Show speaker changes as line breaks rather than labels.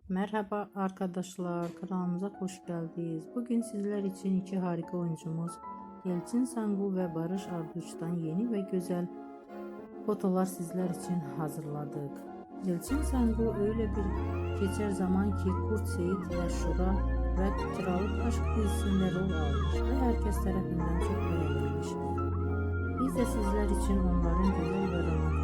Merhaba arkadaşlar, kanalımıza hoş geldiniz. Bugün sizler için iki harika oyuncumuz Yelçin Sangu ve Barış Arduç'tan yeni ve güzel fotolar sizler için hazırladık. Yelçin Sangu öyle bir geçer zaman ki Kurt Seyit ve Şura ve Kiralık Aşk dizisinde rol almış ve herkes tarafından çok beğenilmiştir. Biz de sizler için onların güzel ve romantik